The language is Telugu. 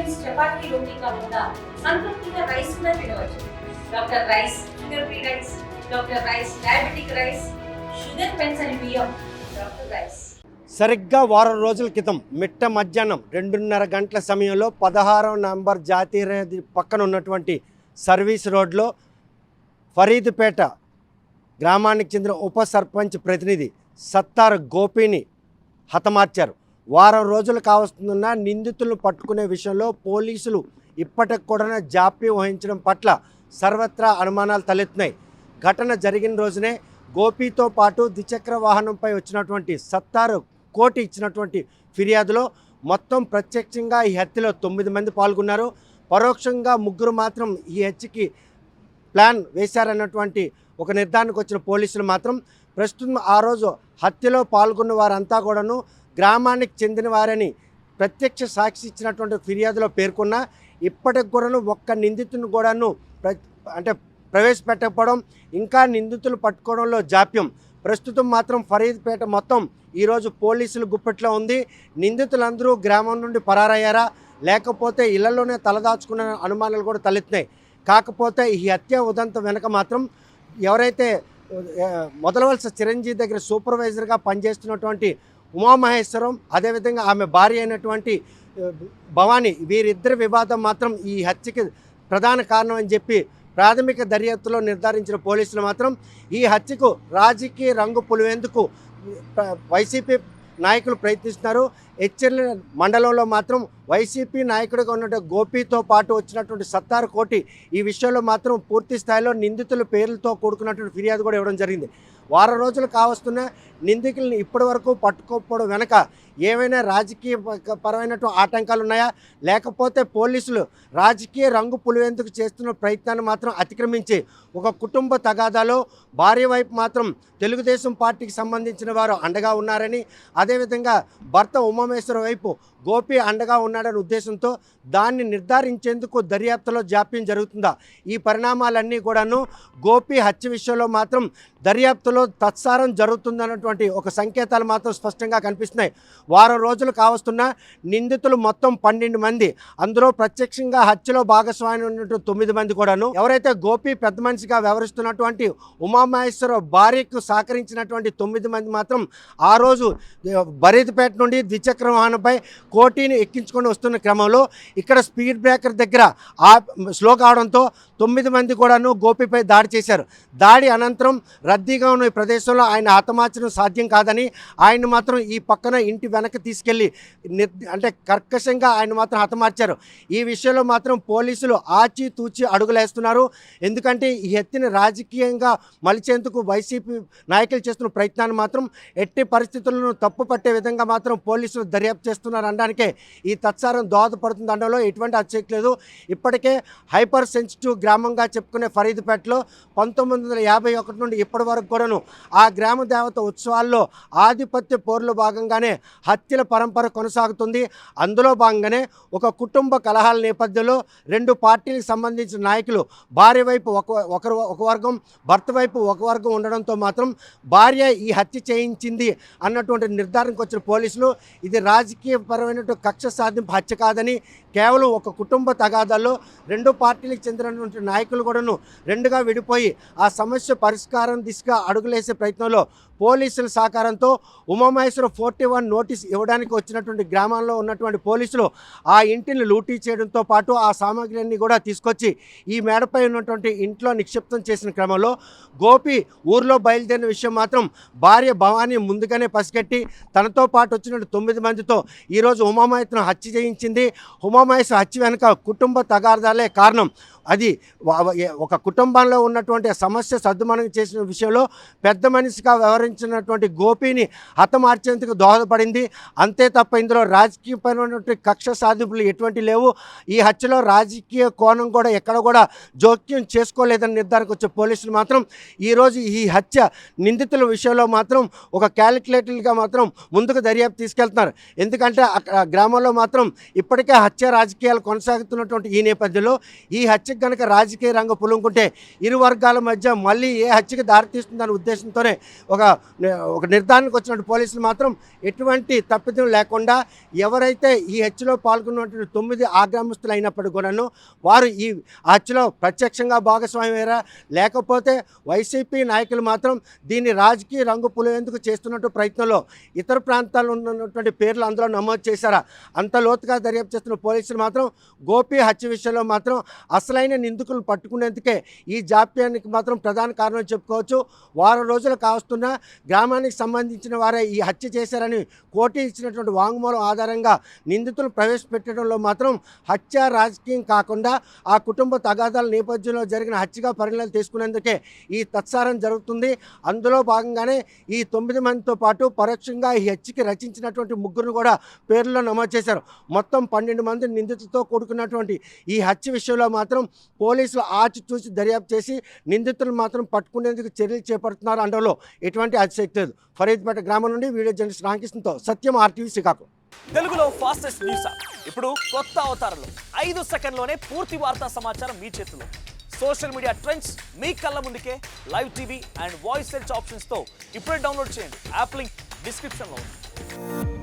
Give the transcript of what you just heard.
మీల్స్ చపాతీ రోటీ కాకుండా సంతృప్తిగా రైస్ కూడా తినవచ్చు. Doctor rice, sugar free rice, doctor rice, diabetic rice, sugar పెంచని బియ్యం, డాక్టర్ రైస్. సరిగ్గా వారం రోజుల క్రితం మిట్ట మధ్యాహ్నం 2:30 గంటల సమయంలో 16వ నంబర్ జాతీయ రహదారి పక్కన ఉన్నటువంటి సర్వీస్ రోడ్లో ఫరీదుపేట గ్రామానికి చెందిన ఉప సర్పంచ్ ప్రతినిధి సత్తార్ గోపిని హతమార్చారు. వారం రోజులు కావస్తున్న నిందితులను పట్టుకునే విషయంలో పోలీసులు ఇప్పటికి కూడా జాప్యం వహించడం పట్ల సర్వత్రా అనుమానాలు తలెత్తున్నాయి. ఘటన జరిగిన రోజునే గోపితో పాటు ద్విచక్ర వాహనంపై వచ్చినటువంటి సత్తార్ కోటి ఇచ్చినటువంటి ఫిర్యాదులో మొత్తం ప్రత్యక్షంగా ఈ హత్యలో 9 మంది పాల్గొన్నారు. పరోక్షంగా 3 మాత్రం ఈ హత్యకి ప్లాన్ వేశారన్నటువంటి ఒక నిర్ధారణకు వచ్చిన పోలీసులు మాత్రం ప్రస్తుతం ఆ రోజు హత్యలో పాల్గొన్న వారంతా కూడాను గ్రామానికి చెందిన వారని ప్రత్యక్ష సాక్షి ఇచ్చినటువంటి ఫిర్యాదులో పేర్కొన్న ఇప్పటికి కూడాను ఒక్క నిందితుని కూడాను ప్రవేశపెట్టకపోవడం, ఇంకా నిందితులు పట్టుకోవడంలో జాప్యం. ప్రస్తుతం మాత్రం ఫరీదుపేట మొత్తం ఈరోజు పోలీసులు గుప్పెట్లో ఉంది. నిందితులందరూ గ్రామం నుండి పరారయ్యారా లేకపోతే ఇళ్లలోనే తలదాచుకున్న అనుమానాలు కూడా తలెత్తినాయి. కాకపోతే ఈ హత్య ఉదంతం వెనక మాత్రం ఎవరైతే మొదలవలస చిరంజీవి దగ్గర సూపర్వైజర్గా పనిచేస్తున్నటువంటి ఉమామహేశ్వరం, అదేవిధంగా ఆమె భార్య అయినటువంటి భవానీ, వీరిద్దరి వివాదం మాత్రం ఈ హత్యకి ప్రధాన కారణం అని చెప్పి ప్రాథమిక దర్యాప్తులో నిర్ధారించిన పోలీసులు మాత్రం ఈ హత్యకు రాజకీయ రంగు పులివేందుకు వైసీపీ నాయకులు ప్రయత్నిస్తున్నారు. ఎచ్చెర్ల మండలంలో మాత్రం వైసీపీ నాయకుడిగా ఉన్న గోపితో పాటు వచ్చినటువంటి సత్తార్ కోటి ఈ విషయంలో మాత్రం పూర్తి స్థాయిలో నిందితుల పేర్లతో కూడుకున్నటువంటి ఫిర్యాదు కూడా ఇవ్వడం జరిగింది. వారం రోజులు కావస్తున్న నిందితులను ఇప్పటి వరకు పట్టుకోకపోవడం వెనక ఏవైనా రాజకీయ పరమైనటువంటి ఆటంకాలు ఉన్నాయా లేకపోతే పోలీసులు రాజకీయ రంగు పులివేందుకు చేస్తున్న ప్రయత్నాన్ని మాత్రం అతిక్రమించి ఒక కుటుంబ తగాదాలో భార్య వైపు మాత్రం తెలుగుదేశం పార్టీకి సంబంధించిన వారు అండగా ఉన్నారని, అదేవిధంగా భర్త ఉమామేశ్వర వైపు గోపి అండగా ఉన్నాడనే ఉద్దేశంతో దాన్ని నిర్ధారించేందుకు దర్యాప్తులో జాప్యం జరుగుతుందా? ఈ పరిణామాలన్నీ కూడాను గోపి హత్య విషయంలో మాత్రం దర్యాప్తులో తత్సారం జరుగుతుందన్నటువంటి ఒక సంకేతాలు మాత్రం స్పష్టంగా కనిపిస్తున్నాయి. వారం రోజులు కావస్తున్న నిందితులు మొత్తం 12 మంది, అందులో ప్రత్యక్షంగా హత్యలో భాగస్వామి ఉన్నటువంటి 9 మంది కూడాను ఎవరైతే గోపి పెద్ద మనిషిగా వ్యవహరిస్తున్నటువంటి ఉమామహేశ్వర భార్యకు సహకరించినటువంటి 9 మంది మాత్రం ఆ రోజు ఫరీదుపేట నుండి ద్విచక్ర వాహనంపై కోటిని ఎక్కించుకొని వస్తున్న క్రమంలో ఇక్కడ స్పీడ్ బ్రేకర్ దగ్గర స్లో కావడంతో 9 మంది కూడాను గోపిపై దాడి చేశారు. దాడి అనంతరం రద్దీగా ఉన్న ఈ ప్రదేశంలో ఆయన హతమార్చడం సాధ్యం కాదని ఆయన మాత్రం ఈ పక్కన ఇంటి వెనక్కి తీసుకెళ్ళి కర్కశంగా ఆయన మాత్రం హతమార్చారు. ఈ విషయంలో మాత్రం పోలీసులు ఆచితూచి అడుగులేస్తున్నారు. ఎందుకంటే ఈ హత్యని రాజకీయంగా మలిచేందుకు వైసీపీ నాయకులు చేస్తున్న ప్రయత్నాన్ని మాత్రం ఎట్టి పరిస్థితులను తప్పు పట్టే విధంగా మాత్రం పోలీసులు దర్యాప్తు చేస్తున్నారు అనడానికే ఈ తత్సారం దోహదపడుతుంది అనడంలో ఎటువంటి అతిశక్తి లేదు. ఇప్పటికే హైపర్ సెన్సిటివ్ గ్రామంగా చెప్పుకునే ఫరీదుపేటలో 1951 నుండి ఇప్పటి వరకు కూడాను ఆ గ్రామ దేవత ఉత్సవాల్లో ఆధిపత్య పోరులో భాగంగానే హత్యల పరంపర కొనసాగుతుంది. అందులో భాగంగానే ఒక కుటుంబ కలహాల నేపథ్యంలో 2 పార్టీలకు సంబంధించిన నాయకులు భార్య వైపు ఒక వర్గం, భర్త వైపు ఒక వర్గం ఉండడంతో మాత్రం భార్య ఈ హత్య చేయించింది అన్నటువంటి నిర్ధారణకు వచ్చిన పోలీసులు ఇది రాజకీయపరమైనటువంటి కక్ష సాధింపు హత్య కాదని, కేవలం ఒక కుటుంబ తగాదాల్లో 2 పార్టీలకు చెందినటువంటి నాయకులు కూడాను 2గా విడిపోయి ఆ సమస్య పరిష్కారం దిశగా అడుగులేసే ప్రయత్నంలో పోలీసుల సహకారంతో ఉమామహేశ్వర 41 నోటీస్ ఇవ్వడానికి వచ్చినటువంటి గ్రామాల్లో ఉన్నటువంటి పోలీసులు ఆ ఇంటిని లూటీ చేయడంతో పాటు ఆ సామాగ్రిని కూడా తీసుకొచ్చి ఈ మేడపై ఉన్నటువంటి ఇంట్లో నిక్షిప్తం చేసిన క్రమంలో గోపి ఊర్లో బయలుదేరిన విషయం మాత్రం భార్య భవానీ ముందుగానే పసిగట్టి తనతో పాటు వచ్చిన 9 మందితో ఈరోజు ఉమామహేశ్వరం హత్య చేయించింది. ఉమామహేశ్వర హత్య వెనుక కుటుంబ తగాదాలే కారణం. అది ఒక కుటుంబంలో ఉన్నటువంటి సమస్య సద్దుమణం చేసిన విషయంలో పెద్ద మనిషిగా వ్యవహరించినటువంటి గోపిని హతమార్చేందుకు దోహదపడింది. అంతే తప్ప ఇందులో రాజకీయపరమైనటువంటి కక్ష సాధింపులు ఎటువంటి లేవు. ఈ హత్యలో రాజకీయ కోణం కూడా ఎక్కడ కూడా జోక్యం చేసుకోలేదని నిర్ధారణకు వచ్చే పోలీసులు మాత్రం ఈరోజు ఈ హత్య నిందితుల విషయంలో మాత్రం ఒక క్యాలిక్యులేటర్గా మాత్రం ముందుకు దర్యాప్తు తీసుకెళ్తున్నారు. ఎందుకంటే అక్కడ గ్రామంలో మాత్రం ఇప్పటికే హత్య రాజకీయాలు కొనసాగుతున్నటువంటి ఈ నేపథ్యంలో ఈ హత్య కనుక రాజకీయ రంగం పులుముకుంటే ఇరు వర్గాల మధ్య మళ్ళీ ఏ హత్యకి దారితీస్తుందనే ఉద్దేశంతోనే ఒక ఒక నిర్ధారణకు వచ్చినటువంటి పోలీసులు మాత్రం ఎటువంటి తప్పిదం లేకుండా ఎవరైతే ఈ హత్యలో పాల్గొన్నటువంటి 9 ఆగ్రామస్తులు అయినప్పటికీ కూడాను వారు ఈ హత్యలో ప్రత్యక్షంగా భాగస్వామ్యమయ్యారా లేకపోతే వైసీపీ నాయకులు మాత్రం దీన్ని రాజకీయ రంగు పులివేందుకు చేస్తున్నట్టు ప్రయత్నంలో ఇతర ప్రాంతాల్లో ఉన్నటువంటి పేర్లు అందులో నమోదు చేశారా? అంత లోతుగా దర్యాప్తు చేస్తున్న పోలీసులు మాత్రం గోపి హత్య విషయంలో మాత్రం అసలైన నిందితులను పట్టుకునేందుకే ఈ జాప్యానికి మాత్రం ప్రధాన కారణం చెప్పుకోవచ్చు. వారం రోజులు కావస్తున్న గ్రామానికి సంబంధించిన వారే ఈ హత్య చేశారని కోర్టు ఇచ్చినటువంటి వాంగ్మూలం ఆధారంగా నిందితులు ప్రవేశపెట్టడంలో మాత్రం హత్య రాజకీయం కాకుండా ఆ కుటుంబ తగాదాల నేపథ్యంలో జరిగిన హత్యగా పరిణామాలు తీసుకునేందుకే ఈ తత్సారం జరుగుతుంది. అందులో భాగంగానే ఈ 9 మందితో పాటు పరోక్షంగా ఈ హత్యకి రచించినటువంటి ముగ్గురు కూడా పేర్లలో నమోదు చేశారు. మొత్తం 12 మంది నిందితులతో కూడుకున్నటువంటి ఈ హత్య విషయంలో మాత్రం పోలీసులు ఆచితూచి దర్యాప్తు చేసి నిందితులను మాత్రం పట్టుకునేందుకు చర్యలు చేపడుతున్నారు అనడంలో ఎటువంటి అతిశక్తి లేదు. ఫరీద్పేట గ్రామం నుండి వీడియో జర్నలిస్ట్ రామకృష్ణతో సత్యం, RTV శ్రీకాకుళం. తెలుగులో ఫాస్టెస్ట్ న్యూస్ ఇప్పుడు కొత్త అవతారంలో 5 సెకండ్లోనే పూర్తి వార్తా సమాచారం మీ చేతిలో. సోషల్ మీడియా ట్రెండ్స్ మీ కళ్ళ ముందుకే live TV and voice search ఆప్షన్స్తో ఇప్పుడే డౌన్లోడ్ చేయండి. యాప్ లింక్ డిస్క్రిప్షన్లో ఉంది.